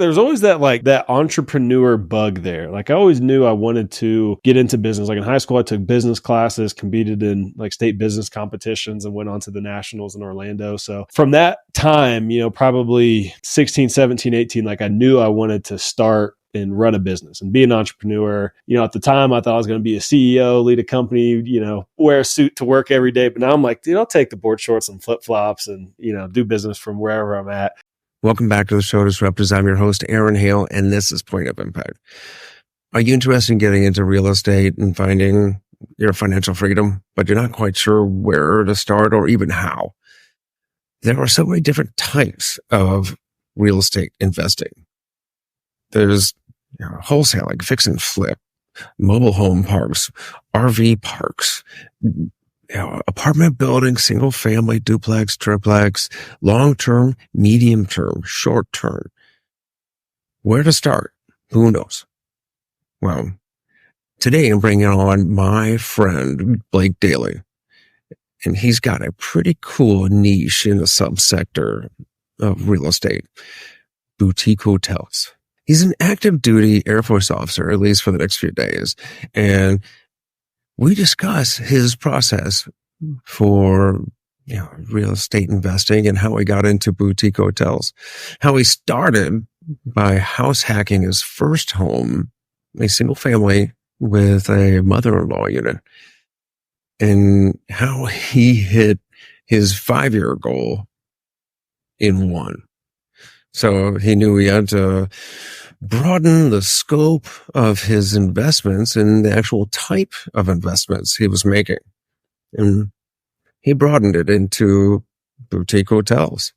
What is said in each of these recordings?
there's always that like that entrepreneur bug there. Like I always knew I wanted to get into business. Like in high school, I took business classes, competed in like state business competitions and went on to the nationals in Orlando. So from that time, probably 16, 17, 18, like I knew I wanted to start and run a business and be an entrepreneur. At the time I thought I was going to be a CEO, lead a company, wear a suit to work every day. But now I'm like, dude, I'll take the board shorts and flip flops and, do business from wherever I'm at. Welcome back to the show, Disruptors. I'm your host, Aaron Hale, and this is Point of Impact. Are you interested in getting into real estate and finding your financial freedom, but you're not quite sure where to start or even how? There are so many different types of real estate investing. There's wholesaling, fix and flip, mobile home parks, RV parks, apartment buildings, single family, duplex, triplex, long-term, medium-term, short-term. Where to start? Who knows? Well, today I'm bringing on my friend, Blake Dailey, and he's got a pretty cool niche in the subsector of real estate, boutique hotels. He's an active duty Air Force officer, at least for the next few days. And we discuss his process for real estate investing and how he got into boutique hotels, how he started by house hacking his first home, a single family with a mother-in-law unit, and how he hit his 5-year goal in one. So he knew he had to broaden the scope of his investments and the actual type of investments he was making. And he broadened it into boutique hotels.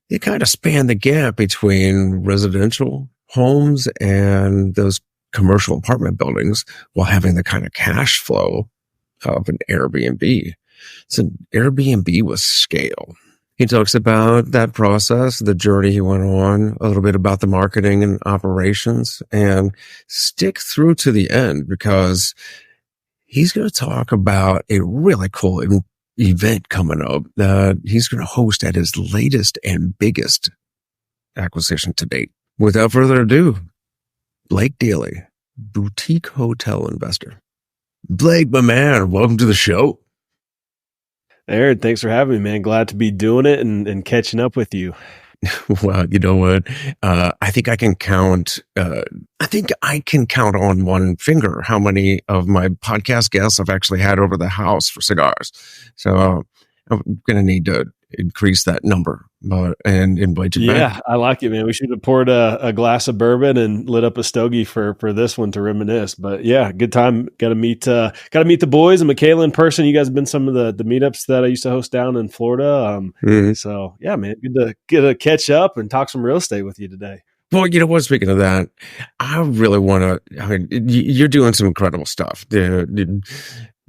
It kind of spanned the gap between residential homes and those commercial apartment buildings while having the kind of cash flow of an Airbnb. It's an Airbnb with scale. He talks about that process, the journey he went on, a little bit about the marketing and operations, and stick through to the end because he's going to talk about a really cool event coming up that he's going to host at his latest and biggest acquisition to date. Without further ado, Blake Dailey, boutique hotel investor. Blake, my man, welcome to the show. Aaron, thanks for having me, man. Glad to be doing it and catching up with you. Well, you know what? I think I can count on one finger how many of my podcast guests I've actually had over the house for cigars. So I'm going to need to increase that number and invite you back. Yeah, I like it, man. We should have poured a glass of bourbon and lit up a stogie for this one to reminisce. But yeah, good time. Got to meet the boys and Michaela in person. You guys have been some of the meetups that I used to host down in Florida. So yeah, man, good to get to catch up and talk some real estate with you today. Well, you know what? Speaking of that, I really want to. I mean, you're doing some incredible stuff.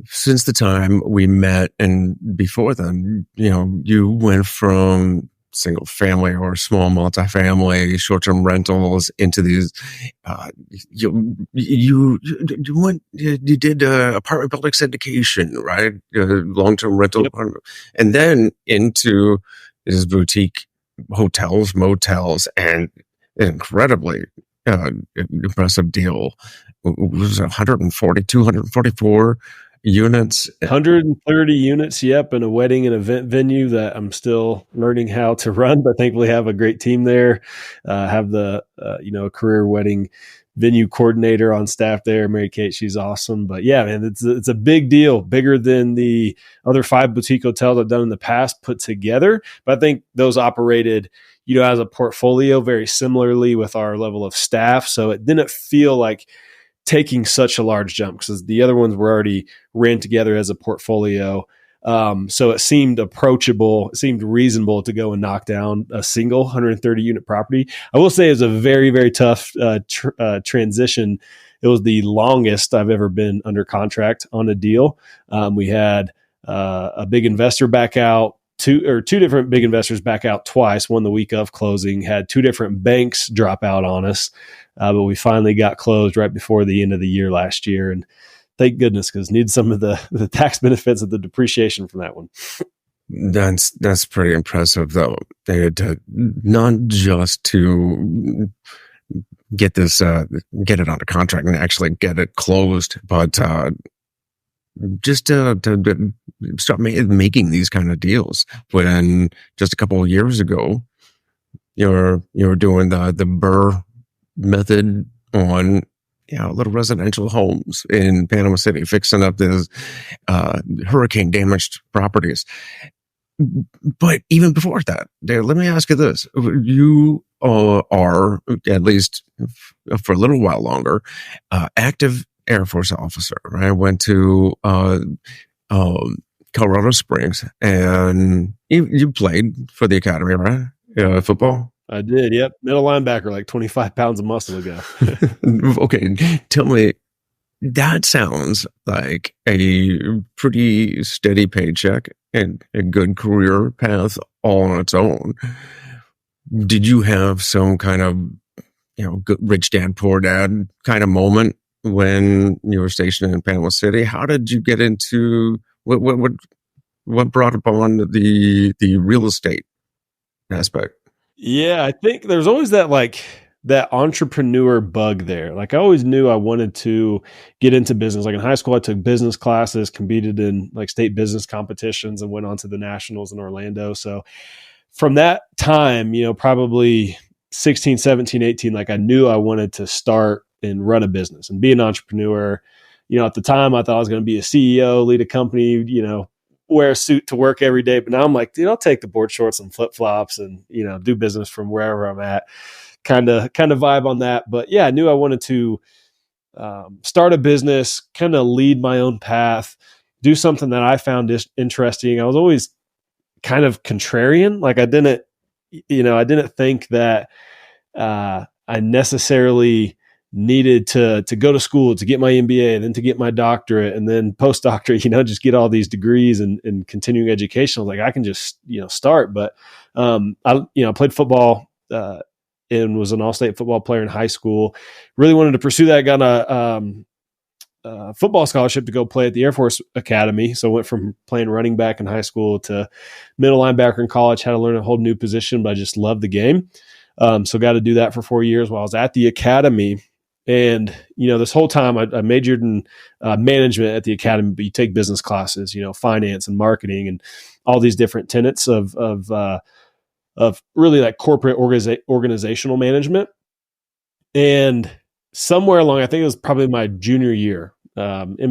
Since the time we met and before then, you went from single family or small multifamily short-term rentals into these, you did apartment building syndication, right? Long-term rental, yep. And then into these boutique hotels, motels, and an incredibly impressive deal. It was 244 units. 130 units, yep, and a wedding and event venue that I'm still learning how to run, but thankfully have a great team there. Have the a career wedding venue coordinator on staff there, Mary Kate. She's awesome. But yeah, man, it's a big deal, bigger than the other 5 boutique hotels I've done in the past put together. But I think those operated, as a portfolio very similarly with our level of staff. So it didn't feel like taking such a large jump because the other ones were already ran together as a portfolio. So it seemed approachable. It seemed reasonable to go and knock down a single 130 unit property. I will say it was a very, very tough transition. It was the longest I've ever been under contract on a deal. We had a big investor back out, two different big investors back out twice, one the week of closing, had 2 different banks drop out on us. But we finally got closed right before the end of the year last year. And thank goodness, because need some of the tax benefits of the depreciation from that one. That's pretty impressive, though. Not just to get get it under contract and actually get it closed, but just to start making these kind of deals. When just a couple of years ago, you're doing the Burr method on little residential homes in Panama City, fixing up these hurricane damaged properties. But even before that, let me ask you this: you are, at least for a little while longer, active Air Force officer. Right? I went to Colorado Springs, and you played for the academy, right? Football. I did. Yep. Middle linebacker, like 25 pounds of muscle ago. Okay. Tell me, that sounds like a pretty steady paycheck and a good career path all on its own. Did you have some kind of, good rich dad, poor dad kind of moment when you were stationed in Panama City? How did you get into what brought upon the real estate aspect? Yeah, I think there's always that entrepreneur bug there. Like I always knew I wanted to get into business. Like in high school, I took business classes, competed in like state business competitions, and went on to the nationals in Orlando. So from that time, probably 16, 17, 18, like I knew I wanted to start and run a business and be an entrepreneur. At the time I thought I was going to be a CEO, lead a company, wear a suit to work every day. But now I'm like, dude, I'll take the board shorts and flip flops and, do business from wherever I'm at. Kind of vibe on that. But yeah, I knew I wanted to start a business, kind of lead my own path, do something that I found interesting. I was always kind of contrarian. Like I didn't think that I necessarily needed to go to school to get my MBA and then to get my doctorate and then postdoctorate, just get all these degrees and continuing education. I was like, I can just, start. But I played football and was an all-state football player in high school. Really wanted to pursue that. Got a football scholarship to go play at the Air Force Academy. So I went from playing running back in high school to middle linebacker in college, had to learn a whole new position, but I just loved the game. So got to do that for 4 years while I was at the academy. And, this whole time I majored in management at the academy, but you take business classes, finance and marketing and all these different tenets of really like corporate organizational management. And somewhere along, I think it was probably my junior year, in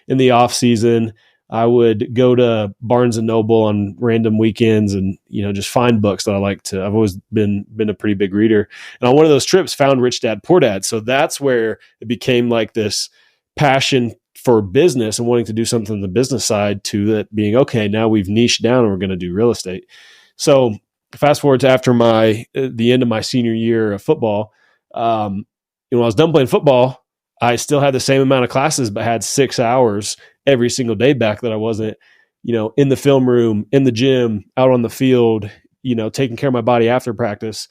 the off season, I would go to Barnes and Noble on random weekends and, just find books that I like to. I've always been a pretty big reader. And on one of those trips found Rich Dad, Poor Dad. So that's where it became like this passion for business and wanting to do something on the business side to that being, okay, now we've niched down and we're going to do real estate. So fast forward to after the end of my senior year of football, when I was done playing football, I still had the same amount of classes, but had 6 hours every single day back that I wasn't, in the film room, in the gym, out on the field, taking care of my body after practice.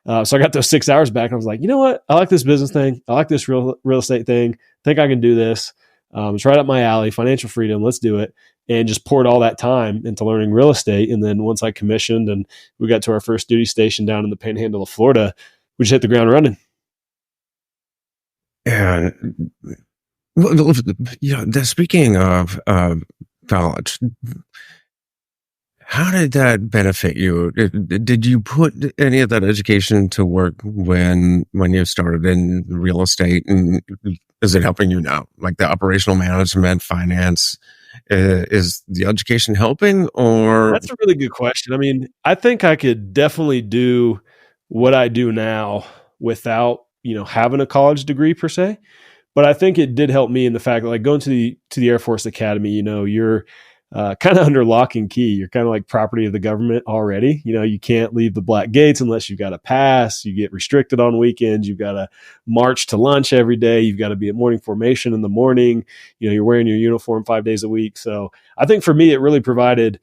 So I got those 6 hours back and I was like, you know what? I like this business thing. I like this real estate thing. I think I can do this. It's right up my alley, financial freedom. Let's do it. And just poured all that time into learning real estate. And then once I commissioned and we got to our first duty station down in the Panhandle of Florida, we just hit the ground running. And speaking of college, how did that benefit you? Did you put any of that education to work when you started in real estate, and is it helping you now? Like the operational management, finance, is the education helping? Or that's a really good question. I mean, I think I could definitely do what I do now without having a college degree per se. But I think it did help me in the fact that like going to the Air Force Academy, you're kind of under lock and key. You're kind of like property of the government already. You can't leave the black gates unless you've got a pass. You get restricted on weekends. You've got to march to lunch every day. You've got to be at morning formation in the morning. You're wearing your uniform 5 days a week. So I think for me, it really provided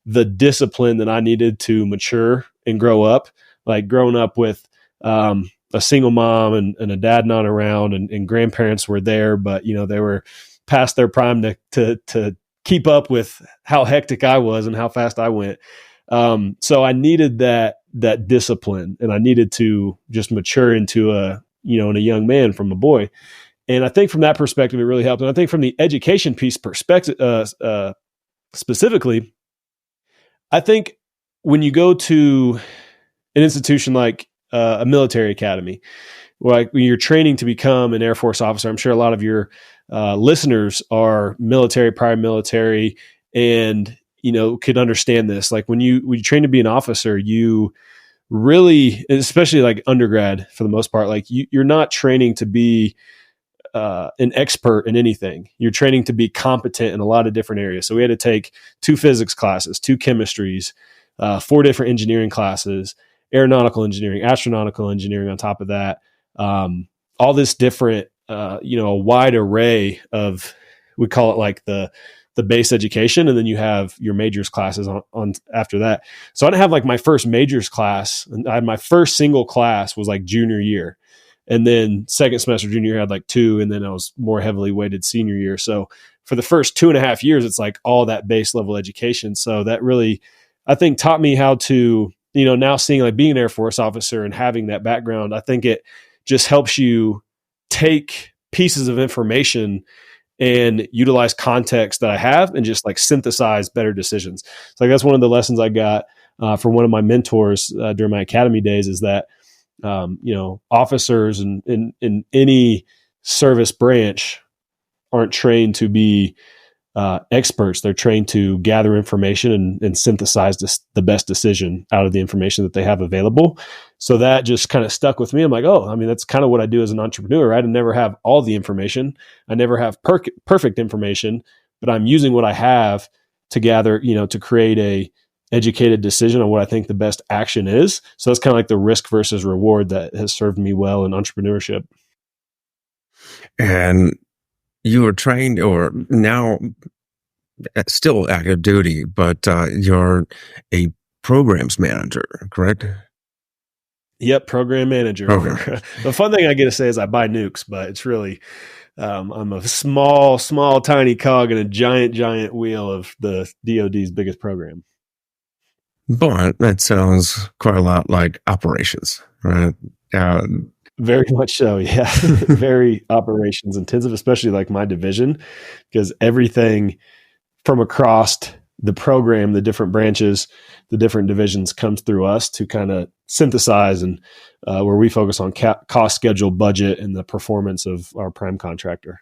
the discipline that I needed to mature and grow up. Like growing up with a single mom and a dad not around, and grandparents were there, but they were past their prime to keep up with how hectic I was and how fast I went. So I needed that discipline, and I needed to just mature into a young man from a boy. And I think from that perspective, it really helped. And I think from the education piece perspective, specifically, I think when you go to an institution like a military academy, like when you're training to become an Air Force officer, I'm sure a lot of your listeners are military, prior military, and could understand this. Like when you train to be an officer, you really, especially like undergrad for the most part, like you're not training to be an expert in anything. You're training to be competent in a lot of different areas. So we had to take 2 physics classes, 2 chemistries, 4 different engineering classes, aeronautical engineering, astronautical engineering on top of that. All this different, a wide array of, we call it like the base education. And then you have your majors classes on after that. So I didn't have like my first majors class. And I had my first single class was like junior year. And then second semester junior year I had like 2, and then I was more heavily weighted senior year. So for the first 2.5 years, it's like all that base level education. So that really, I think, taught me how to, now seeing like being an Air Force officer and having that background, I think it just helps you take pieces of information and utilize context that I have and just like synthesize better decisions. So like that's one of the lessons I got from one of my mentors during my academy days, is that officers in any service branch aren't trained to be experts. They're trained to gather information and synthesize the best decision out of the information that they have available. So that just kind of stuck with me. I'm like, that's kind of what I do as an entrepreneur, right? I never have all the information. I never have perfect information, but I'm using what I have to gather, to create a educated decision on what I think the best action is. So that's kind of like the risk versus reward that has served me well in entrepreneurship. And you were trained, or now still active duty, but you're a programs manager, correct? Yep, program manager. The fun thing I get to say is I buy nukes, but it's really, I'm a small, tiny cog in a giant wheel of the DoD's biggest program. But that sounds quite a lot like operations, right? Very much so, yeah. Very operations intensive, especially like my division, because everything from across the program, the different branches, the different divisions comes through us to kind of synthesize, and where we focus on cost, schedule, budget, and the performance of our prime contractor.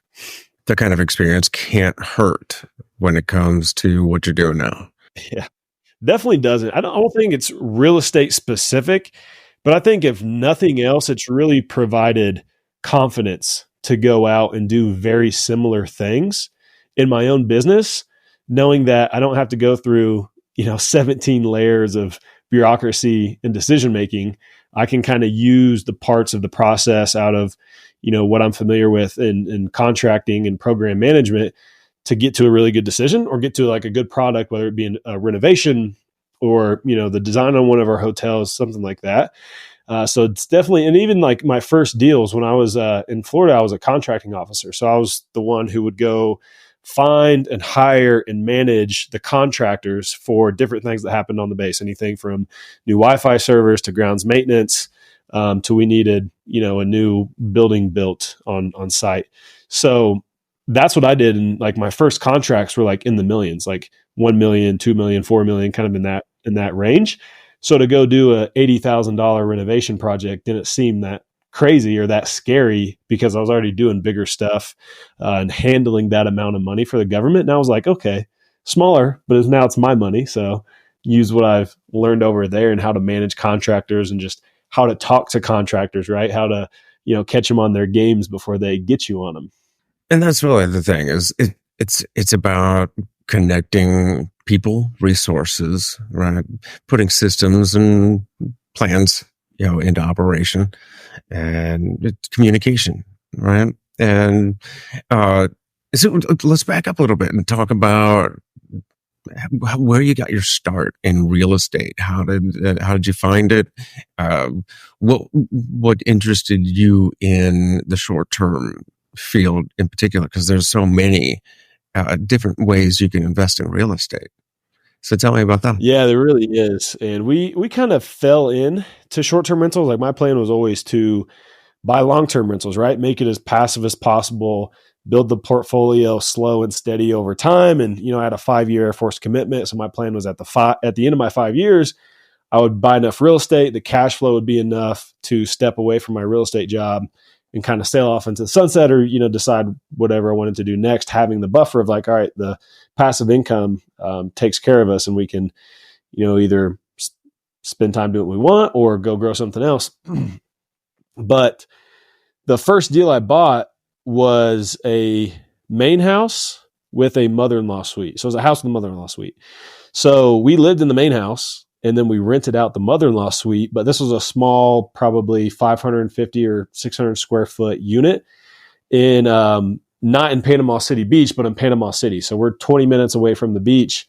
That kind of experience can't hurt when it comes to what you're doing now. Yeah. Definitely doesn't. I don't think it's real estate specific, but I think if nothing else, it's really provided confidence to go out and do very similar things in my own business, knowing that I don't have to go through, 17 layers of bureaucracy and decision making. I can kind of use the parts of the process out of, what I'm familiar with in contracting and program management to get to a really good decision or get to like a good product, whether it be a renovation or, the design on one of our hotels, something like that. So it's definitely, and even like my first deals when I was in Florida, I was a contracting officer. So I was the one who would go find and hire and manage the contractors for different things that happened on the base, anything from new Wi-Fi servers to grounds maintenance, to we needed, a new building built on site. So that's what I did. And like my first contracts were like in the millions, like 1 million, 2 million, 4 million, kind of in that range. So to go do a $80,000 renovation project didn't seem that crazy or that scary because I was already doing bigger stuff and handling that amount of money for the government. And I was like, okay, smaller, but now it's my money. So use what I've learned over there and how to manage contractors and just how to talk to contractors, right? How to, catch them on their games before they get you on them. And that's really the thing is it's about connecting people, resources, right? Putting systems and plans, into operation, and it's communication, right? And so let's back up a little bit and talk about where you got your start in real estate. How did you find it? What interested you in the short term field in particular? Because there's so many different ways you can invest in real estate. So tell me about that. Yeah, there really is. And we kind of fell in to short-term rentals. Like my plan was always to buy long-term rentals, right? Make it as passive as possible, build the portfolio slow and steady over time. And, I had a 5-year Air Force commitment. So my plan was at the end of my 5 years, I would buy enough real estate. The cash flow would be enough to step away from my real estate job and kind of sail off into the sunset, or, decide whatever I wanted to do next, having the buffer of like, all right, the passive income takes care of us and we can, either spend time doing what we want or go grow something else. But the first deal I bought was a main house with a mother-in-law suite. So it was a house with a mother-in-law suite. So we lived in the main house and then we rented out the mother-in-law suite, but this was a small, probably 550 or 600 square foot unit in, not in Panama City Beach, but in Panama City. So we're 20 minutes away from the beach.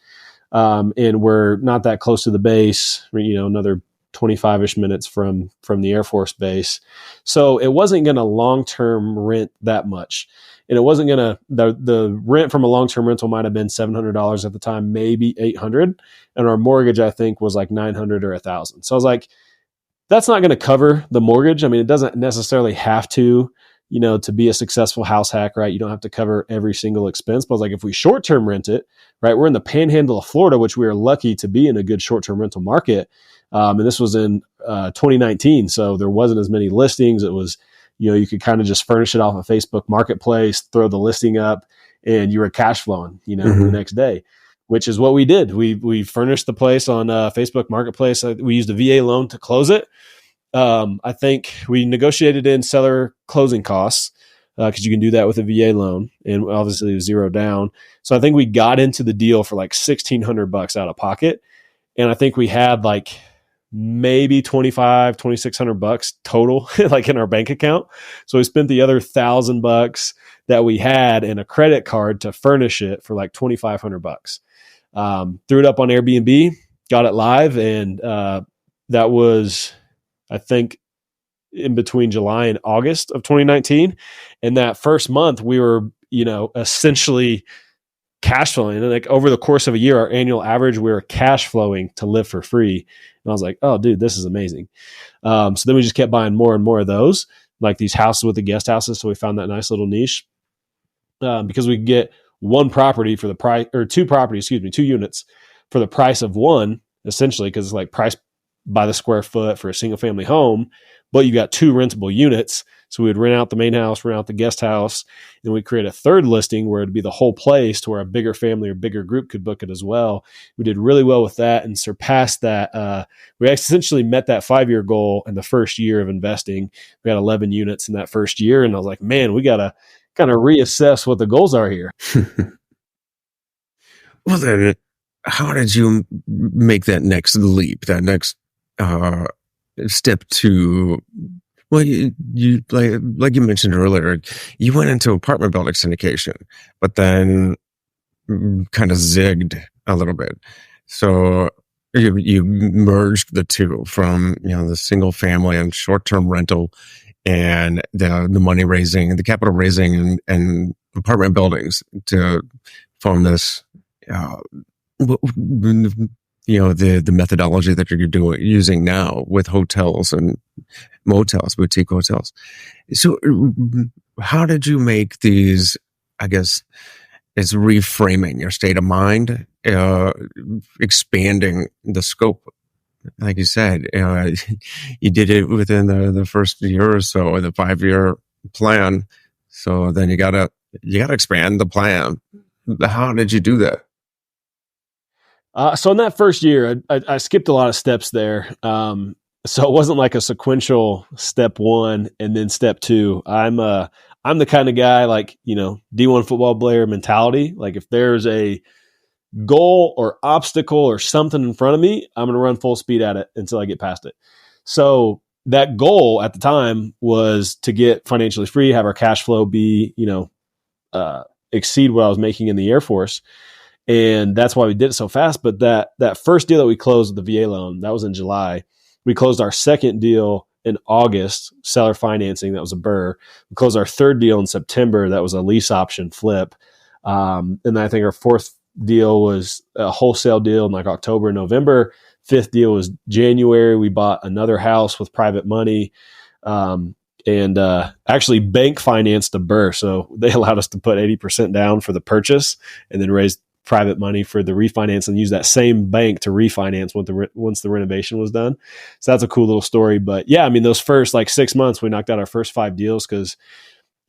And we're not that close to the base, another 25-ish minutes from the Air Force base. So it wasn't going to long-term rent that much. And it wasn't going to, the rent from a long-term rental might've been $700 at the time, maybe $800. And our mortgage, I think, was like $900 or $1,000. So I was like, that's not going to cover the mortgage. I mean, it doesn't necessarily have to, to be a successful house hack, right? You don't have to cover every single expense. But I was like, if we short-term rent it, right, we're in the panhandle of Florida, which we are lucky to be in a good short-term rental market. And this was in 2019. So there wasn't as many listings. It was, you could kind of just furnish it off a Facebook marketplace, throw the listing up, and you were cash flowing, the next day, which is what we did. We furnished the place on Facebook marketplace. We used a VA loan to close it. I think we negotiated in seller closing costs because you can do that with a VA loan, and obviously it was zero down. So I think we got into the deal for like $1,600 out of pocket. And I think we had like maybe $2,600 total, like in our bank account. So we spent the other $1,000 that we had in a credit card to furnish it for like $2,500. Threw it up on Airbnb, got it live. And that was, I think, in between July and August of 2019. And that first month we were, essentially cash flowing. And like over the course of a year, our annual average, we were cash flowing to live for free. And I was like, oh dude, this is amazing. So then we just kept buying more and more of those, like these houses with the guest houses. So we found that nice little niche because we could get one property for the price, or two units for the price of one, essentially, because it's like priced by the square foot for a single family home, but you got two rentable units. So we would rent out the main house, rent out the guest house, and we'd create a third listing where it'd be the whole place to where a bigger family or bigger group could book it as well. We did really well with that and surpassed that. We essentially met that 5-year goal in the first year of investing. We had 11 units in that first year. And I was like, man, we got to kind of reassess what the goals are here. Well, then how did you make that next leap, that next step to, well, you like you mentioned earlier, you went into apartment building syndication, but then kind of zigged a little bit. So you merged the two from, the single family and short-term rental and the money raising, the capital raising and apartment buildings to form this, the methodology that you're using now with hotels and motels, boutique hotels. So how did you make these, I guess, it's reframing your state of mind, expanding the scope. Like you said, you did it within the first year or so, the 5-year plan. So then you gotta expand the plan. How did you do that? So in that first year, I skipped a lot of steps there. So it wasn't like a sequential step one and then step two. I'm the kind of guy like, D1 football player mentality. Like if there's a goal or obstacle or something in front of me, I'm going to run full speed at it until I get past it. So that goal at the time was to get financially free, have our cash flow be, exceed what I was making in the Air Force. And that's why we did it so fast. But that first deal that we closed with the VA loan, that was in July. We closed our second deal in August, seller financing. That was a BRRRR. We closed our third deal in September. That was a lease option flip. And I think our fourth deal was a wholesale deal in like October and November. Fifth deal was January. We bought another house with private money. And actually bank financed a burr. So they allowed us to put 80% down for the purchase and then raise private money for the refinance and use that same bank to refinance once the renovation was done. So that's a cool little story. But yeah, I mean, those first like 6 months, we knocked out our first 5 deals because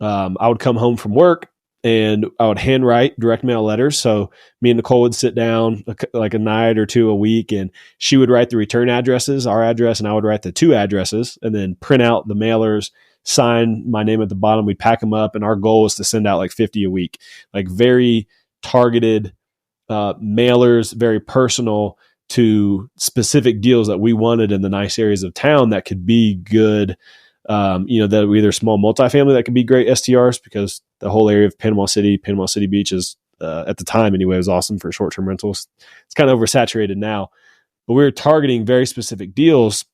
I would come home from work and I would handwrite direct mail letters. So me and Nicole would sit down like a night or two a week, and she would write the return addresses, our address, and I would write the 2 addresses and then print out the mailers, sign my name at the bottom. We'd pack them up. And our goal was to send out like 50 a week, like very targeted mailers, very personal to specific deals that we wanted in the nice areas of town that could be good. That were either small multifamily that could be great STRs because the whole area of Panama City Beach is, at the time anyway, was awesome for short-term rentals. It's kind of oversaturated now, but we were targeting very specific deals.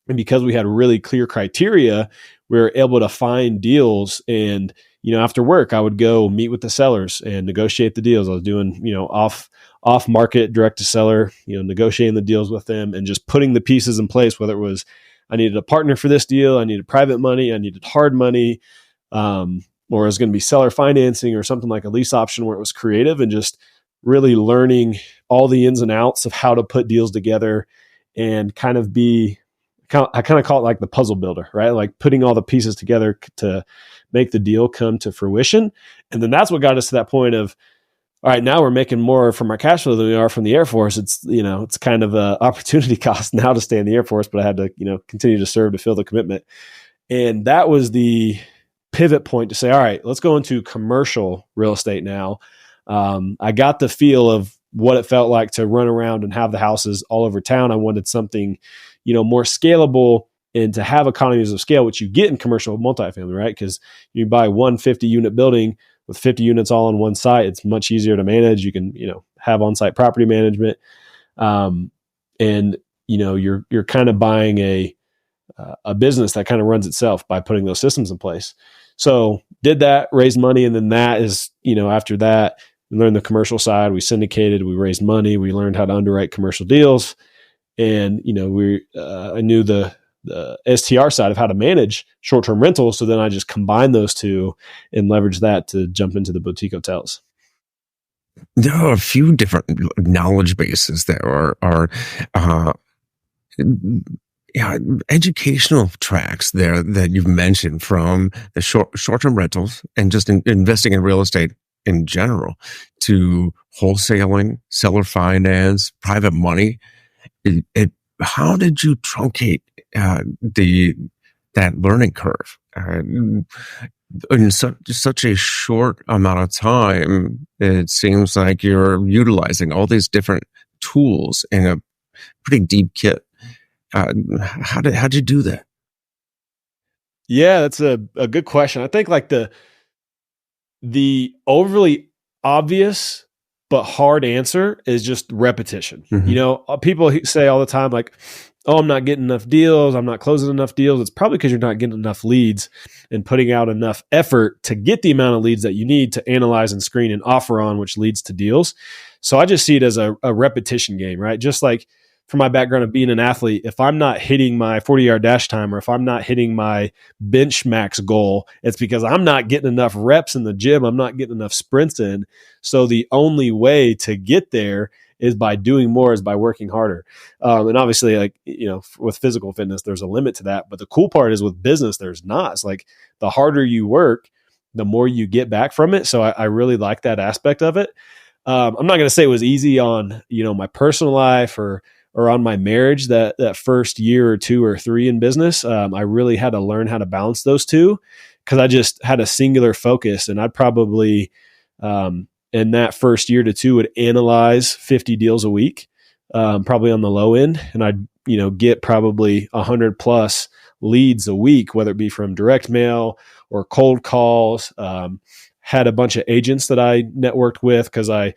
And because we had really clear criteria, we were able to find deals. And, after work, I would go meet with the sellers and negotiate the deals. I was doing, off market direct to seller, negotiating the deals with them and just putting the pieces in place, whether it was I needed a partner for this deal, I needed private money, I needed hard money, or it was going to be seller financing or something like a lease option where it was creative, and just really learning all the ins and outs of how to put deals together and I kind of call it like the puzzle builder, right? Like putting all the pieces together to make the deal come to fruition. And then that's what got us to that point of, all right, now we're making more from our cash flow than we are from the Air Force. It's, it's kind of a opportunity cost now to stay in the Air Force, but I had to, continue to serve to fill the commitment. And that was the pivot point to say, all right, let's go into commercial real estate now. I got the feel of what it felt like to run around and have the houses all over town. I wanted something, more scalable and to have economies of scale, which you get in commercial multifamily, right? Because you buy 150 unit building with 50 units all on one site. It's much easier to manage. You can, have on-site property management. And you're kind of buying a business that kind of runs itself by putting those systems in place. So did that, raised money. And then that is, after that, we learned the commercial side, we syndicated, we raised money, we learned how to underwrite commercial deals. And, I knew the STR side of how to manage short-term rentals. So then I just combined those two and leveraged that to jump into the boutique hotels. There are a few different knowledge bases that are educational tracks there that you've mentioned, from the short-term rentals and just investing in real estate in general to wholesaling, seller finance, private money. How did you truncate that learning curve in such a short amount of time? It seems like you're utilizing all these different tools in a pretty deep kit. How'd you do that? Yeah, that's a good question. I think like the overly obvious but hard answer is just repetition. Mm-hmm. People say all the time, like, oh, I'm not getting enough deals, I'm not closing enough deals. It's probably because you're not getting enough leads and putting out enough effort to get the amount of leads that you need to analyze and screen and offer on, which leads to deals. So I just see it as a repetition game, right? Just like from my background of being an athlete, if I'm not hitting my 40-yard dash time, or if I'm not hitting my bench max goal, it's because I'm not getting enough reps in the gym. I'm not getting enough sprints in. So the only way to get there is by doing more, is by working harder. And obviously, like, with physical fitness, there's a limit to that. But the cool part is with business, there's not. It's like the harder you work, the more you get back from it. So I really like that aspect of it. I'm not going to say it was easy on, my personal life or on my marriage that first year or 2 or 3 in business. I really had to learn how to balance those two because I just had a singular focus, and I'd probably, in that first year to 2, would analyze 50 deals a week, probably on the low end. And I'd, get probably 100 plus leads a week, whether it be from direct mail or cold calls. Had a bunch of agents that I networked with because I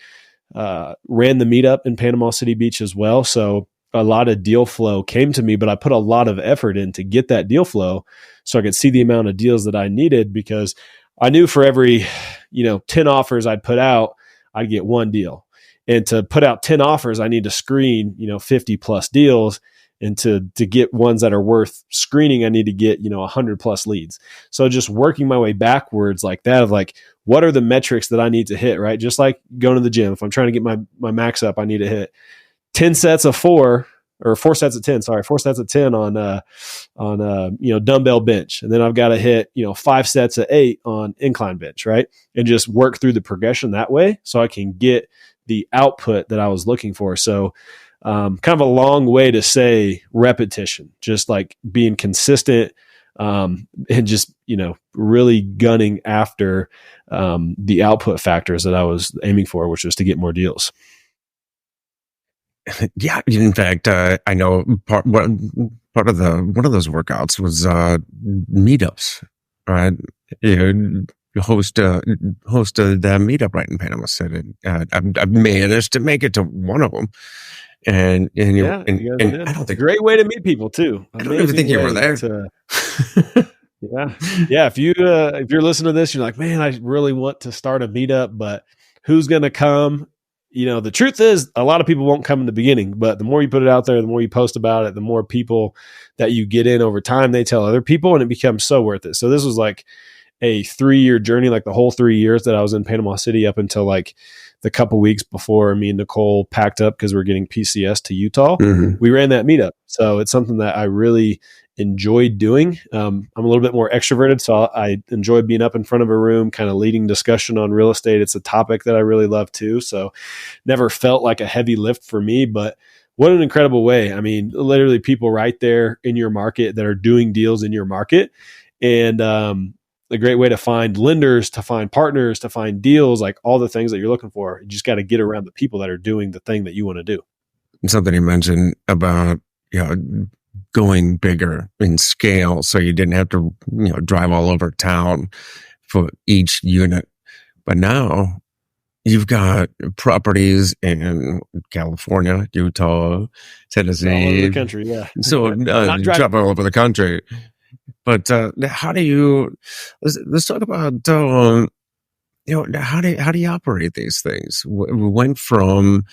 ran the meetup in Panama City Beach as well. So a lot of deal flow came to me, but I put a lot of effort in to get that deal flow so I could see the amount of deals that I needed, because I knew for every, 10 offers I'd put out, I'd get one deal. And to put out 10 offers, I need to screen, 50 plus deals. And to get ones that are worth screening, I need to get, 100 plus leads. So just working my way backwards like that of like, what are the metrics that I need to hit, right? Just like going to the gym. If I'm trying to get my max up, I need to hit 10 sets of 4 or 4 sets of 10, 4 sets of 10 on dumbbell bench. And then I've got to hit, 5 sets of 8 on incline bench, right? And just work through the progression that way so I can get the output that I was looking for. So kind of a long way to say repetition, just like being consistent and just, really gunning after the output factors that I was aiming for, which was to get more deals. Yeah, in fact, I know part of one of those workouts was meetups, right? You host the meetup right in Panama City. I've managed to make it to one of them, and I don't think, a great way to meet people too. I don't even think you were there. Yeah. If you're listening to this, you're like, man, I really want to start a meetup, but who's going to come? The truth is a lot of people won't come in the beginning, but the more you put it out there, the more you post about it, the more people that you get in over time, they tell other people, and it becomes so worth it. So this was like a 3-year journey, like the whole 3 years that I was in Panama City up until like the couple weeks before me and Nicole packed up because we're getting PCS to Utah. Mm-hmm. We ran that meetup. So it's something that I really enjoyed doing. I'm a little bit more extroverted, so I enjoy being up in front of a room, kind of leading discussion on real estate. It's a topic that I really love too. So never felt like a heavy lift for me, but what an incredible way. I mean, literally people right there in your market that are doing deals in your market. And a great way to find lenders, to find partners, to find deals, like all the things that you're looking for. You just got to get around the people that are doing the thing that you want to do. Something you mentioned about, going bigger in scale, so you didn't have to, drive all over town for each unit. But now you've got properties in California, Utah, Tennessee, all over the country. Yeah. So drive all over the country. But how do you? Let's talk about how do you operate these things? We went from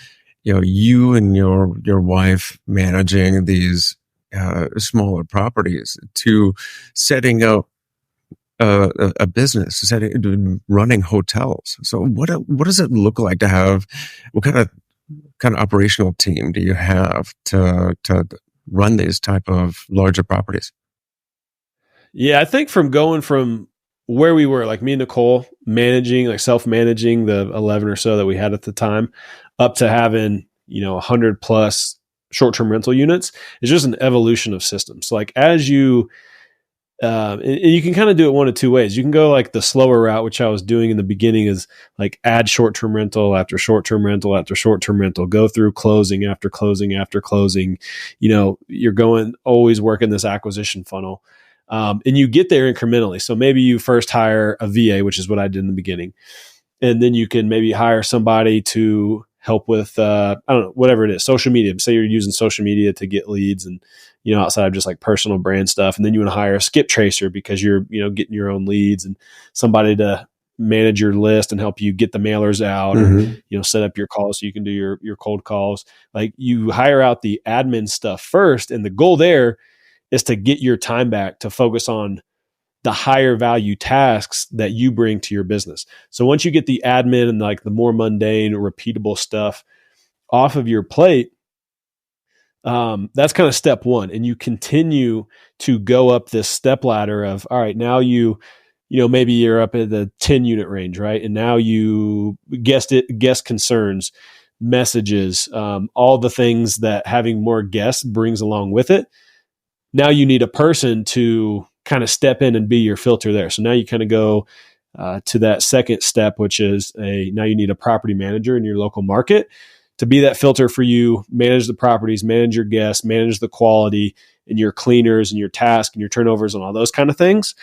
you and your wife managing these smaller properties to setting up a business, running hotels. So what does it look like to have? What kind of operational team do you have to run these type of larger properties? Yeah, I think from going from where we were, like me and Nicole managing, like self-managing the 11 or so that we had at the time, up to having 100 plus short-term rental units, is just an evolution of systems. So like as you and you can kind of do it one of two ways. You can go like the slower route, which I was doing in the beginning, is like add short-term rental after short-term rental after short-term rental, go through closing after closing after closing. You're going always working this acquisition funnel. And you get there incrementally. So maybe you first hire a VA, which is what I did in the beginning. And then you can maybe hire somebody to help with, I don't know, whatever it is, social media. Say you're using social media to get leads and, outside of just like personal brand stuff. And then you want to hire a skip tracer because you're, getting your own leads, and somebody to manage your list and help you get the mailers out, mm-hmm. or, set up your calls so you can do your cold calls. Like you hire out the admin stuff first. And the goal there is to get your time back to focus on the higher value tasks that you bring to your business. So once you get the admin and like the more mundane, repeatable stuff off of your plate, that's kind of step one. And you continue to go up this step ladder of, all right, now maybe you're up at the 10 unit range, right? And now you guessed concerns, messages, all the things that having more guests brings along with it. Now you need a person to kind of step in and be your filter there. So now you kind of go to that second step, which is now you need a property manager in your local market to be that filter for you, manage the properties, manage your guests, manage the quality and your cleaners and your task and your turnovers and all those kind of things.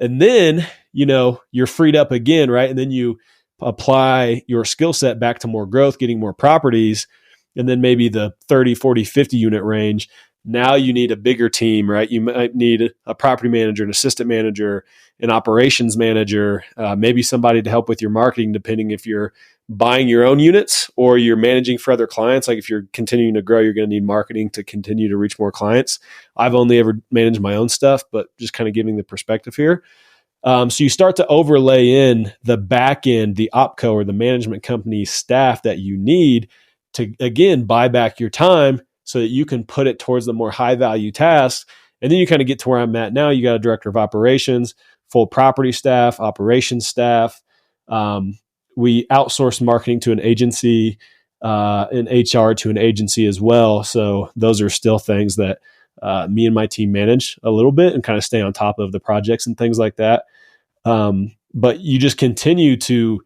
And then, you're freed up again, right? And then you apply your skill set back to more growth, getting more properties. And then maybe the 30, 40, 50 unit range, Now you need a bigger team, right? You might need a property manager, an assistant manager, an operations manager, maybe somebody to help with your marketing, depending if you're buying your own units or you're managing for other clients. Like if you're continuing to grow, you're going to need marketing to continue to reach more clients. I've only ever managed my own stuff, but just kind of giving the perspective here. So you start to overlay in the back end, the opco or the management company staff that you need to, again, buy back your time so that you can put it towards the more high value tasks. And then you kind of get to where I'm at now. You got a director of operations, full property staff, operations staff. We outsource marketing to an agency, and HR to an agency as well. So those are still things that me and my team manage a little bit and kind of stay on top of the projects and things like that. But you just continue to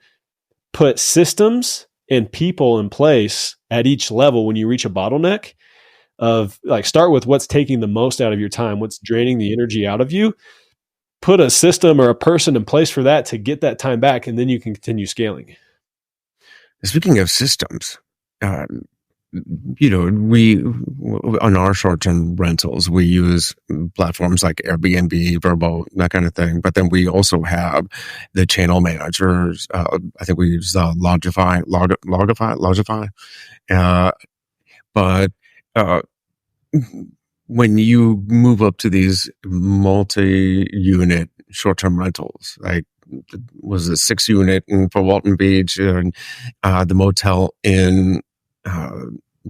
put systems and people in place at each level when you reach a bottleneck of like, start with what's taking the most out of your time, what's draining the energy out of you, put a system or a person in place for that to get that time back, and then you can continue scaling. Speaking of systems, we on our short-term rentals, we use platforms like Airbnb, Vrbo, that kind of thing. But then we also have the channel managers. I think we use Logify. But when you move up to these multi-unit short-term rentals, like was it 6-unit for Walton Beach and the motel in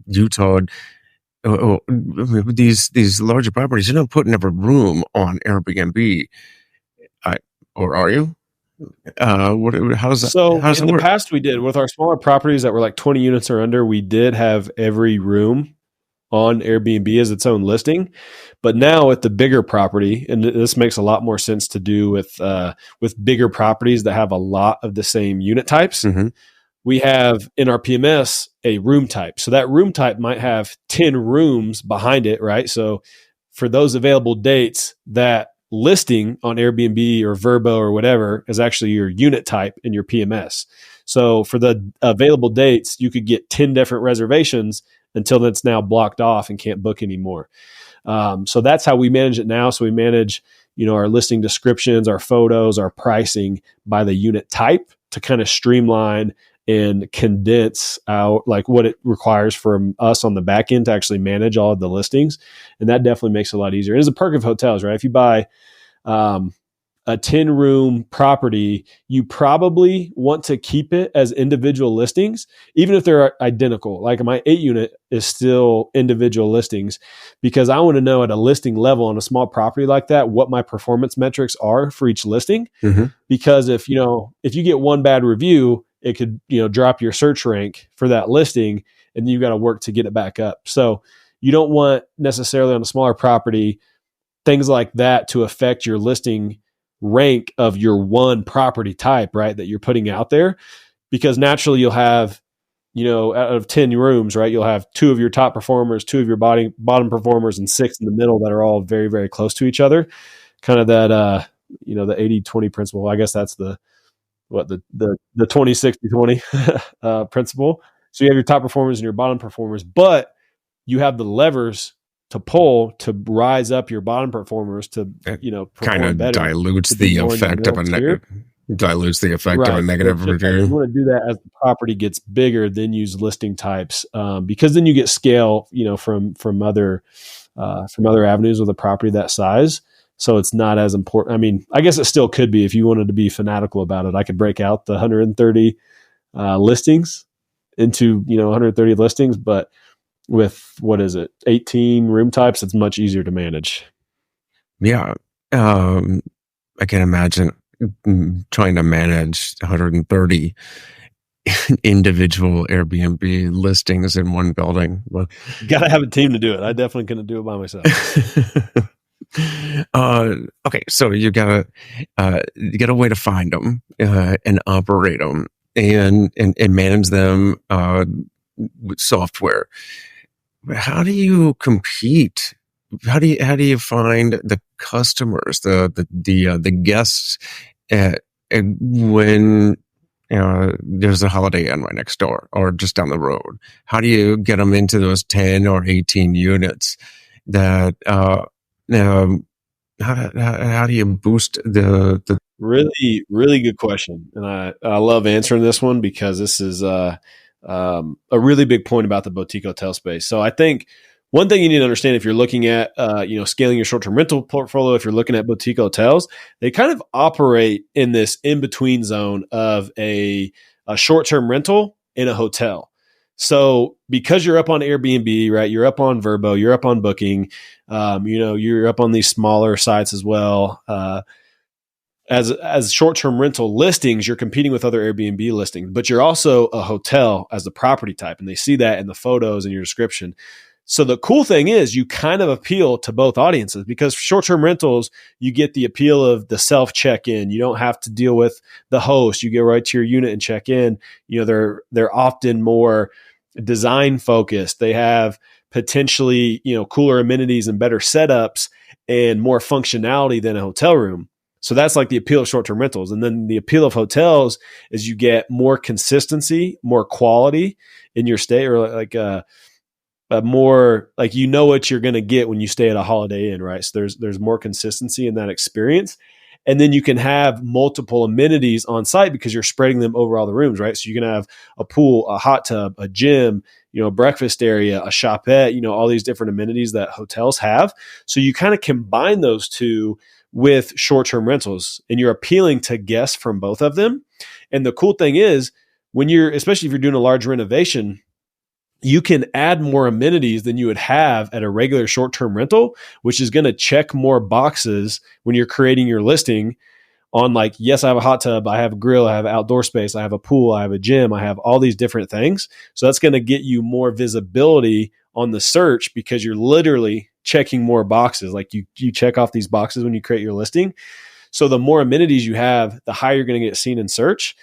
Utah, these larger properties, you're not putting every room on Airbnb, or are you? How's that? So in the past, we did with our smaller properties that were like 20 units or under. We did have every room on Airbnb as its own listing, but now with the bigger property, and this makes a lot more sense to do with bigger properties that have a lot of the same unit types. Mm-hmm. We have in our PMS a room type. So that room type might have 10 rooms behind it, right? So for those available dates, that listing on Airbnb or Vrbo or whatever is actually your unit type in your PMS. So for the available dates, you could get 10 different reservations until that's now blocked off and can't book anymore. So that's how we manage it now. So we manage, our listing descriptions, our photos, our pricing by the unit type to kind of streamline and condense out like what it requires from us on the back end to actually manage all of the listings. And that definitely makes it a lot easier. It is a perk of hotels, right? If you buy a 10-room property, you probably want to keep it as individual listings, even if they're identical. Like my 8-unit is still individual listings because I want to know at a listing level on a small property like that, what my performance metrics are for each listing. Mm-hmm. Because if you get one bad review, it could, drop your search rank for that listing, and then you've got to work to get it back up. So you don't want necessarily on a smaller property, things like that to affect your listing rank of your one property type, right, that you're putting out there, because naturally you'll have, out of 10 rooms, right, you'll have 2 of your top performers, 2 of your bottom performers, and 6 in the middle that are all very, very close to each other. Kind of that, the 80-20 principle. I guess that's the 20-60-20 principle. So you have your top performers and your bottom performers, but you have the levers to pull to rise up your bottom performers to, kind of dilutes the effect of a negative. Dilutes the effect of a negative review. You want to do that as the property gets bigger, then use listing types, because then you get scale, from other avenues with a property that size. So it's not as important. I mean, I guess it still could be if you wanted to be fanatical about it. I could break out the 130 listings into 130 listings, but with 18 room types, it's much easier to manage. Yeah, I can imagine trying to manage 130 individual Airbnb listings in one building. Well, got to have a team to do it. I definitely couldn't do it by myself. Okay, so you got a way to find them and operate them and manage them with software. How do you compete? How do you find the customers, the guests when there's a Holiday Inn right next door or just down the road? How do you get them into those 10 or 18 units that, how do you boost the Really, really good question. And I love answering this one because this is a really big point about the boutique hotel space. So I think one thing you need to understand if you're looking at scaling your short-term rental portfolio, if you're looking at boutique hotels, they kind of operate in this in-between zone of a short-term rental and a hotel. So because you're up on Airbnb, right? You're up on Vrbo, you're up on Booking, you're up on these smaller sites as well. As short-term rental listings, you're competing with other Airbnb listings, but you're also a hotel as the property type, and they see that in the photos and your description. So the cool thing is you kind of appeal to both audiences because short-term rentals, you get the appeal of the self-check-in. You don't have to deal with the host. You get right to your unit and check in. They're often more design focused. They have potentially, cooler amenities and better setups and more functionality than a hotel room. So that's like the appeal of short-term rentals. And then the appeal of hotels is you get more consistency, more quality in your stay, or like a more like what you're going to get when you stay at a Holiday Inn, right? So there's more consistency in that experience. And then you can have multiple amenities on site because you're spreading them over all the rooms, right? So you can have a pool, a hot tub, a gym, a breakfast area, a shopette, all these different amenities that hotels have. So you kind of combine those two with short-term rentals, and you're appealing to guests from both of them. And the cool thing is especially if you're doing a large renovation, you can add more amenities than you would have at a regular short-term rental, which is going to check more boxes when you're creating your listing on like, yes, I have a hot tub, I have a grill, I have outdoor space, I have a pool, I have a gym, I have all these different things. So that's going to get you more visibility on the search because you're literally checking more boxes. Like you check off these boxes when you create your listing. So the more amenities you have, the higher you're going to get seen in search.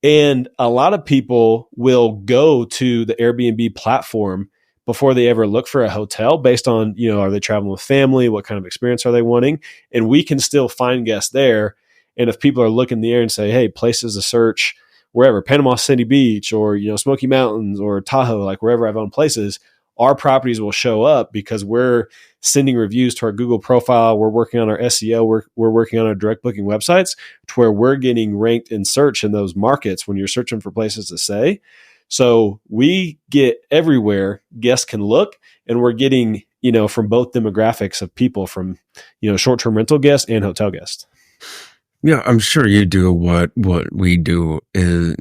And a lot of people will go to the Airbnb platform before they ever look for a hotel based on, are they traveling with family? What kind of experience are they wanting? And we can still find guests there. And if people are looking in the air and say, hey, places to search wherever, Panama City Beach or, Smoky Mountains or Tahoe, like wherever I've owned places, our properties will show up because we're sending reviews to our Google profile. We're working on our SEO. We're working on our direct booking websites to where we're getting ranked in search in those markets when you're searching for places to stay. So we get everywhere guests can look, and we're getting, from both demographics of people, from, short-term rental guests and hotel guests. Yeah, I'm sure you do what we do is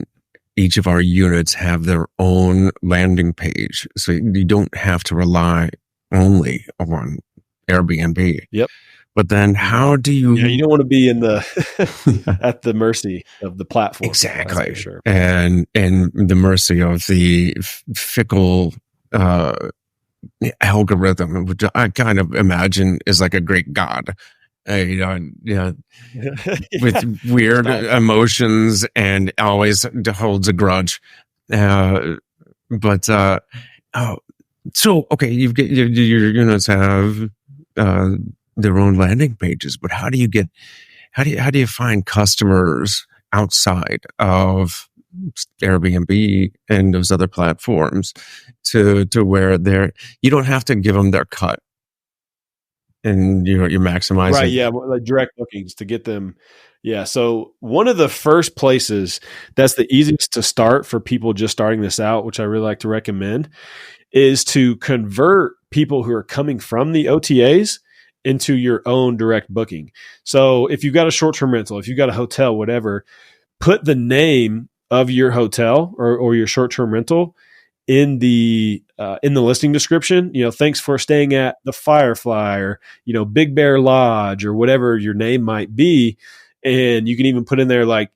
each of our units have their own landing page. So you don't have to rely only on Airbnb. Yep. But then how do you... Yeah, you don't want to be in the at the mercy of the platform. Exactly. Sure. And the mercy of the fickle algorithm, which I kind of imagine is like a great god. With weird emotions and always holds a grudge. So okay, you've got your units have their own landing pages, but how do you find customers outside of Airbnb and those other platforms to where you don't have to give them their cut? And you're maximizing. Right, yeah, like direct bookings to get them. Yeah, so one of the first places that's the easiest to start for people just starting this out, which I really like to recommend, is to convert people who are coming from the OTAs into your own direct booking. So if you've got a short-term rental, if you've got a hotel, whatever, put the name of your hotel or your short-term rental in the listing description. Thanks for staying at the Firefly or Big Bear Lodge or whatever your name might be, and you can even put in there like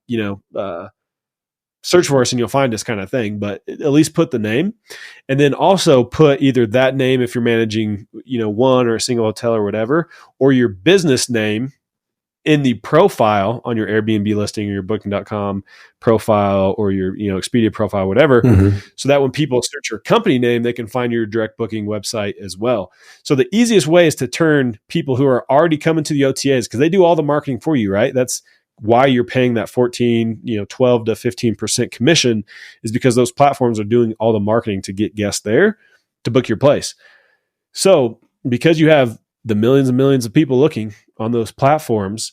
search for us and you'll find us kind of thing. But at least put the name, and then also put either that name if you're managing one or a single hotel or whatever, or your business name in the profile on your Airbnb listing or your Booking.com profile or your Expedia profile, whatever, so that when people search your company name, they can find your direct booking website as well. So the easiest way is to turn people who are already coming to the OTAs, because they do all the marketing for you, right? That's why you're paying that 14, 12 to 15% commission, is because those platforms are doing all the marketing to get guests there to book your place. So because you have the millions and millions of people looking on those platforms,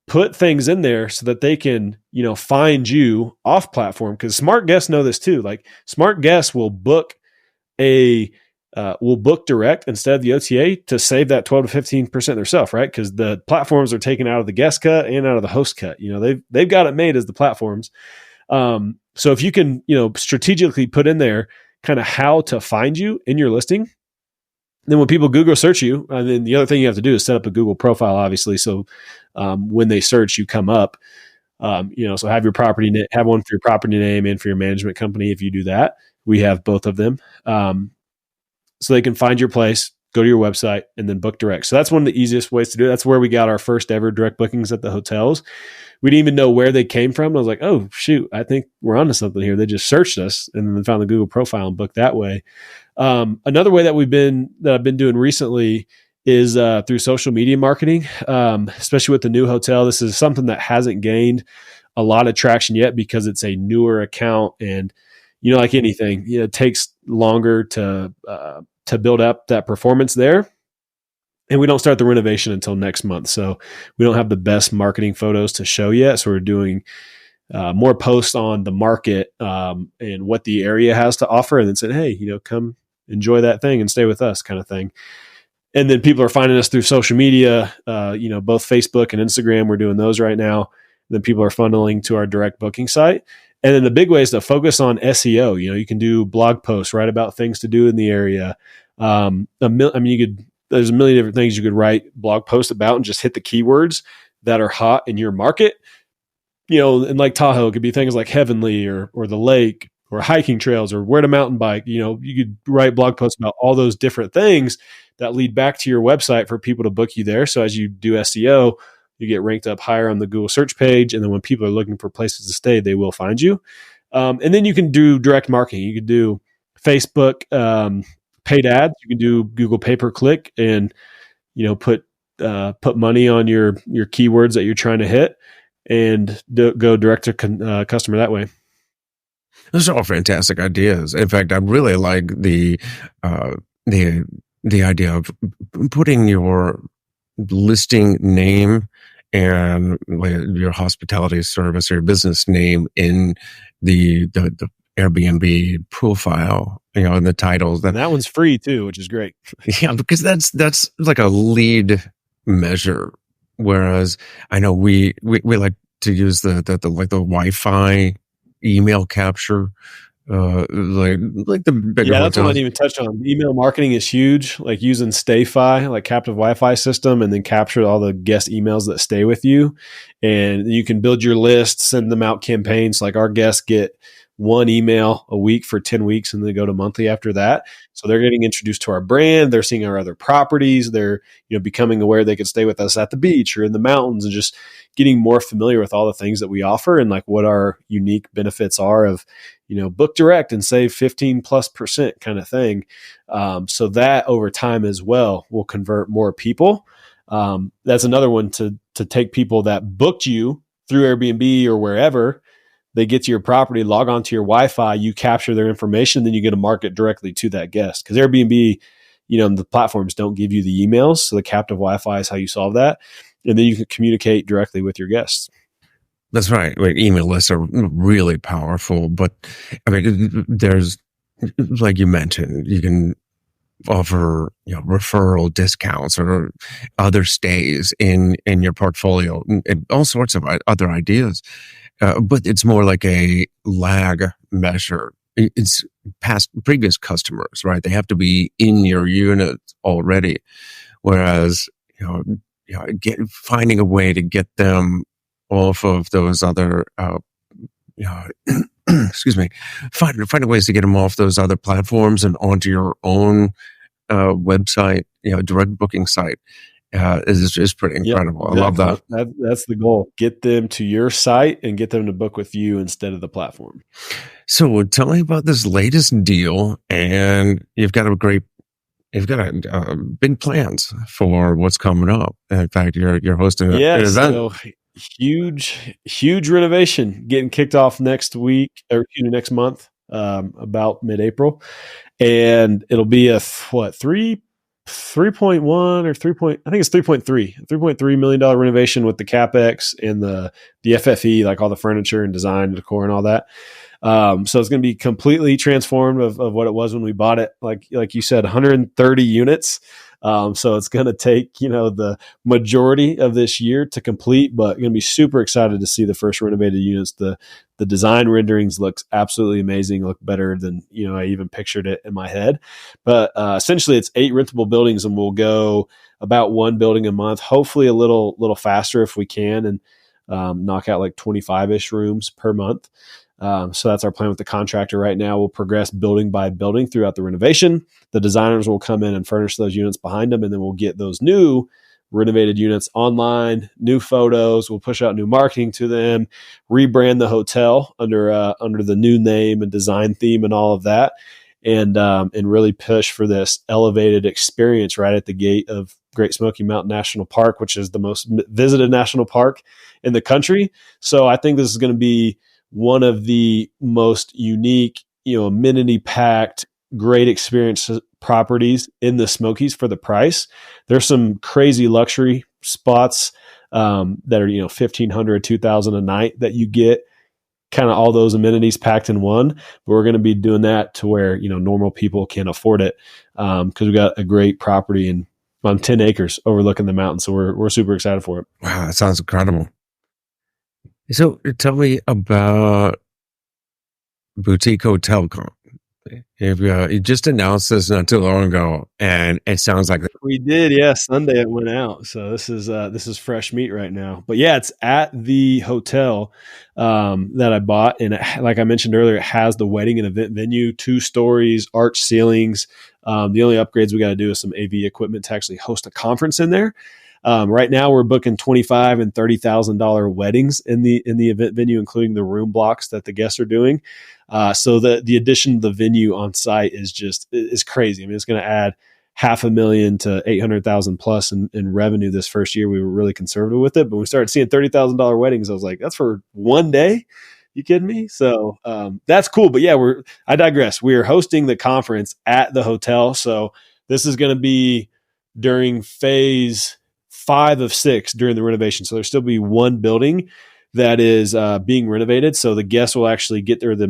put things in there so that they can, find you off platform. Because smart guests know this too. Like smart guests will book direct instead of the OTA to save that 12 to 15% themselves, right? Because the platforms are taken out of the guest cut and out of the host cut. They've got it made as the platforms. So if you can, strategically put in there kind of how to find you in your listing, then when people Google search you, and then the other thing you have to do is set up a Google profile, obviously. So when they search, you come up. So have your have one for your property name and for your management company. If you do that, we have both of them. So they can find your place, go to your website, and then book direct. So that's one of the easiest ways to do it. That's where we got our first ever direct bookings at the hotels. We didn't even know where they came from. I was like, oh, shoot, I think we're onto something here. They just searched us and then found the Google profile and booked that way. Another way that I've been doing recently is through social media marketing, especially with the new hotel. This is something that hasn't gained a lot of traction yet because it's a newer account, and like anything, it takes longer to build up that performance there. And we don't start the renovation until next month, so we don't have the best marketing photos to show yet. So we're doing more posts on the market and what the area has to offer, and then said, hey, come enjoy that thing and stay with us, kind of thing. And then people are finding us through social media, both Facebook and Instagram. We're doing those right now. And then people are funneling to our direct booking site. And then the big way is to focus on SEO. You can do blog posts, write about things to do in the area. There's a million different things you could write blog posts about and just hit the keywords that are hot in your market. And like Tahoe, it could be things like Heavenly or the lake or hiking trails or where to mountain bike. You could write blog posts about all those different things that lead back to your website for people to book you there. So as you do SEO, you get ranked up higher on the Google search page. And then when people are looking for places to stay, they will find you. And then you can do direct marketing. You can do Facebook paid ads. You can do Google pay-per-click and, put money on your keywords that you're trying to hit and go direct to customer that way. Those are all fantastic ideas. In fact, I really like the idea of putting your listing name and your hospitality service or your business name in the Airbnb profile, in the titles. And that one's free too, which is great. Yeah, because that's like a lead measure. Whereas I know we like to use the Wi-Fi email capture, like the bigger that's hotels. one I didn't even touch on. Email marketing is huge, like using StayFi, like captive Wi-Fi system, and then capture all the guest emails that stay with you. And you can build your list, send them out campaigns. Like our guests get one email a week for 10 weeks and they go to monthly after that. So they're getting introduced to our brand. They're seeing our other properties. They're, becoming aware they could stay with us at the beach or in the mountains and just getting more familiar with all the things that we offer and like what our unique benefits are of, book direct and save 15+% kind of thing. So that over time as well will convert more people. That's another one to take people that booked you through Airbnb or wherever. They get to your property, log on to your Wi-Fi, you capture their information, then you get to market directly to that guest. Because Airbnb, the platforms don't give you the emails. So the captive Wi-Fi is how you solve that. And then you can communicate directly with your guests. That's right. Email lists are really powerful. But there's, like you mentioned, you can offer referral discounts or other stays in your portfolio and all sorts of other ideas. But it's more like a lag measure. It's previous customers, right? They have to be in your unit already. Whereas, finding a way to get them off of those other, excuse me, finding ways to get them off those other platforms and onto your own website, direct booking site. Is pretty incredible. Yep, I love that. That's the goal. Get them to your site and get them to book with you instead of the platform. So tell me about this latest deal, and you've got big plans for what's coming up. In fact, you're hosting an event. So huge renovation getting kicked off next month, about mid-April, and it'll be a 3 3.1 or 3 point, I think it's 3.3 million dollar renovation with the capex and the FFE, like all the furniture and design, decor, and all that. So it's going to be completely transformed of what it was when we bought it. Like you said, 130 units. So it's going to take, the majority of this year to complete, but going to be super excited to see the first renovated units. The design renderings looks absolutely amazing, look better than, I even pictured it in my head. But essentially it's 8 rentable buildings, and we'll go about 1 building a month, hopefully a little faster if we can, and knock out like 25-ish rooms per month. So that's our plan with the contractor right now. We'll progress building by building throughout the renovation. The designers will come in and furnish those units behind them, and then we'll get those new renovated units online, new photos. We'll push out new marketing to them, rebrand the hotel under the new name and design theme and all of that, and really push for this elevated experience right at the gate of Great Smoky Mountain National Park, which is the most visited national park in the country. So I think this is going to be one of the most unique, amenity packed, great experience properties in the Smokies for the price. There's some crazy luxury spots that are, $1,500, $2,000 a night that you get kind of all those amenities packed in one. But we're going to be doing that to where, normal people can't afford it. Cause we got a great property and on 10 acres overlooking the mountain. So we're super excited for it. Wow. That sounds incredible. So tell me about Boutique Hotel Con. You just announced this not too long ago, and it sounds like we did. Yeah, Sunday it went out. So this is fresh meat right now. But yeah, it's at the hotel that I bought, and like I mentioned earlier, it has the wedding and event venue, 2 stories, arch ceilings. The only upgrades we got to do is some AV equipment to actually host a conference in there. Right now we're booking $25,000 and $30,000 weddings in the event venue, including the room blocks that the guests are doing. So the addition of the venue on site is crazy. I mean, it's going to add $500,000 to $800,000 plus in revenue this first year. We were really conservative with it, but when we started seeing $30,000 weddings, I was like, that's for one day. You kidding me? So that's cool. But yeah, I digress. We are hosting the conference at the hotel. So this is going to be during phase 5 of 6 during the renovation. So there'll still be 1 building that is being renovated. So the guests will actually get there. The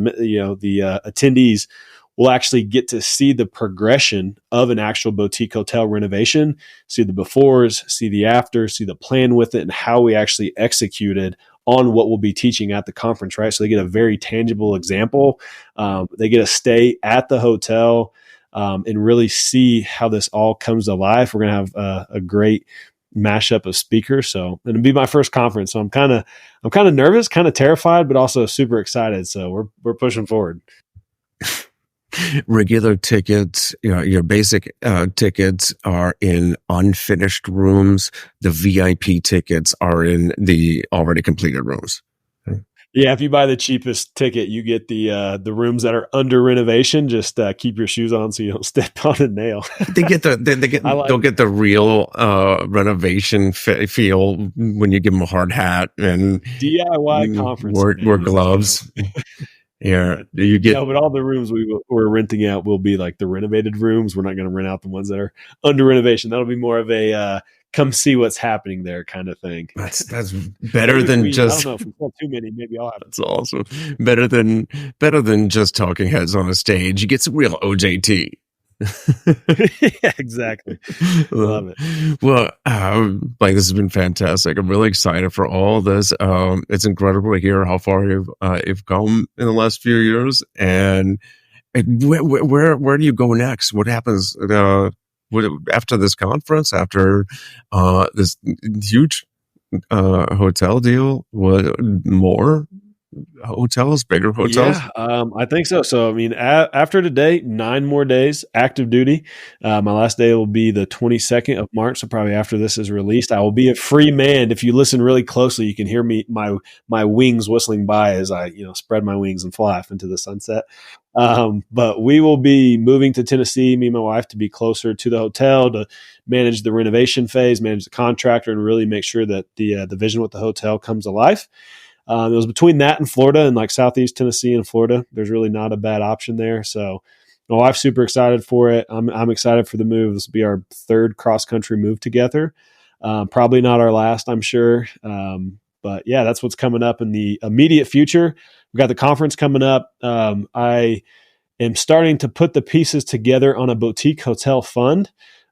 attendees will actually get to see the progression of an actual boutique hotel renovation, see the befores, see the afters, see the plan with it, and how we actually executed on what we'll be teaching at the conference, right? So they get a very tangible example. They get to stay at the hotel and really see how this all comes to life. We're going to have a great mashup of speakers. So it'll be my first conference. So I'm kind of nervous, kind of terrified, but also super excited. So we're pushing forward. Regular tickets, your basic tickets are in unfinished rooms. The VIP tickets are in the already completed rooms. Yeah, if you buy the cheapest ticket, you get the rooms that are under renovation. Just keep your shoes on so you don't step on a nail. They'll get the real renovation feel when you give them a hard hat and DIY conference. Wear gloves. Yeah, you get. No, but all the rooms we're renting out will be like the renovated rooms. We're not going to rent out the ones that are under renovation. That'll be more of a come see what's happening there kind of thing. That's better than just. I don't know if we have too many. Maybe I'll have. That's awesome. Better than just talking heads on a stage. You get some real OJT. Yeah, exactly. Love it. Well, this has been fantastic. I'm really excited for all of this. It's incredible to hear how far you've come in the last few years. And where do you go next? What happens after this conference? After this huge hotel deal? What more? Hotels, bigger hotels? Yeah, I think so. So, I mean, after today, 9 more days active duty. My last day will be the 22nd of March. So probably after this is released, I will be a free man. If you listen really closely, you can hear my wings whistling by as I, spread my wings and fly off into the sunset. But we will be moving to Tennessee, me and my wife, to be closer to the hotel, to manage the renovation phase, manage the contractor, and really make sure that the vision with the hotel comes alive. It was between that and Florida, and like Southeast Tennessee and Florida. There's really not a bad option there. So My wife's super excited for it. I'm excited for the move. This will be our third cross country move together. Probably not our last, I'm sure. But yeah, that's what's coming up in the immediate future. We've got the conference coming up. I am starting to put the pieces together on a boutique hotel fund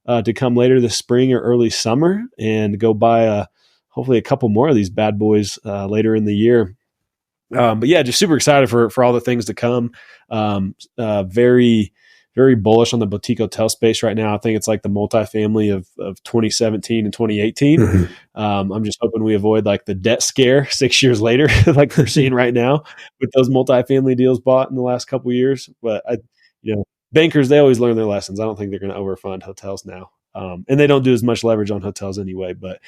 to come later this spring or early summer and go buy hopefully a couple more of these bad boys later in the year. But yeah, just super excited for all the things to come. Very, very bullish on the boutique hotel space right now. I think it's like the multifamily of 2017 and 2018. Mm-hmm. I'm just hoping we avoid like the debt scare 6 years later, like we're seeing right now with those multifamily deals bought in the last couple of years. But bankers, they always learn their lessons. I don't think they're going to overfund hotels now. And they don't do as much leverage on hotels anyway, but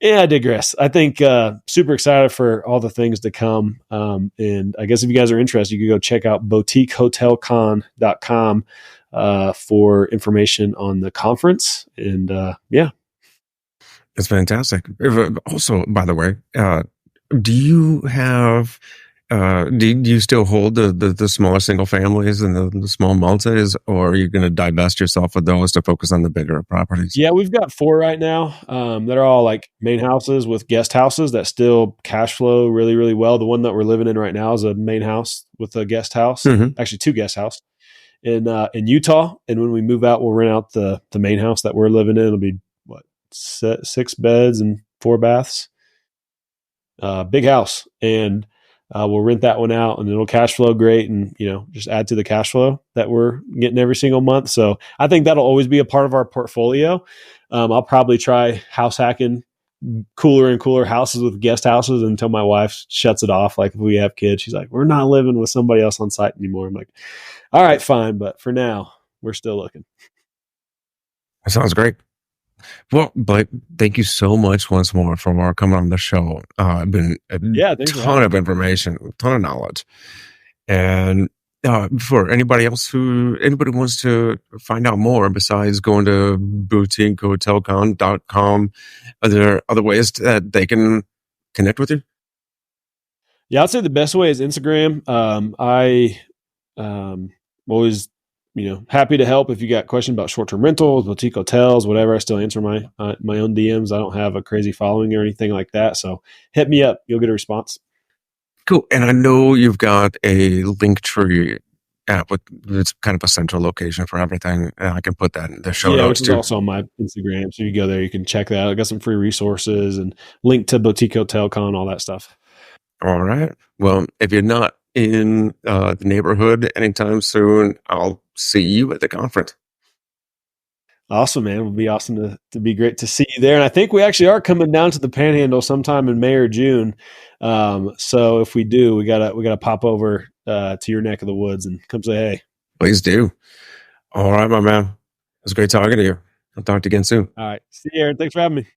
yeah, I digress. I think super excited for all the things to come. And I guess if you guys are interested, you can go check out boutiquehotelcon.com for information on the conference. And yeah. It's fantastic. Also, by the way, do you have do you still hold the smaller single families and the small multis, or are you going to divest yourself of those to focus on the bigger properties? Yeah, we've got 4 right now that are all like main houses with guest houses that still cash flow really, really well. The one that we're living in right now is a main house with a guest house, actually 2 guest house in Utah. And when we move out, we'll rent out the main house that we're living in. It'll be 6 beds and 4 baths, big house. And we'll rent that one out and it'll cash flow great and, just add to the cash flow that we're getting every single month. So I think that'll always be a part of our portfolio. I'll probably try house hacking cooler and cooler houses with guest houses until my wife shuts it off. Like if we have kids, she's like, we're not living with somebody else on site anymore. I'm like, all right, fine. But for now, we're still looking. That sounds great. Well, Blake, thank you so much once more for coming on the show. It's been a ton of information, a ton of knowledge. And for anybody wants to find out more besides going to boutiquehotelcon.com, are there other ways that they can connect with you? Yeah, I'd say the best way is Instagram. I always happy to help if you got questions about short-term rentals, boutique hotels, whatever. I still answer my own DMs. I don't have a crazy following or anything like that. So hit me up. You'll get a response. Cool. And I know you've got a Linktree app it's kind of a central location for everything. And I can put that in the show notes which is also on my Instagram. So you go there, you can check that out. I got some free resources and link to Boutique Hotel Con, all that stuff. All right. Well, if you're not in the neighborhood anytime soon, I'll see you at the conference. Awesome, man. It would be awesome to be great to see you there. And I think we actually are coming down to the Panhandle sometime in May or June. So if we do, we gotta pop over to your neck of the woods and come say hey. Please do. All right, my man. It was great talking to you. I'll talk to you again soon. All right. See you, Aaron. Thanks for having me.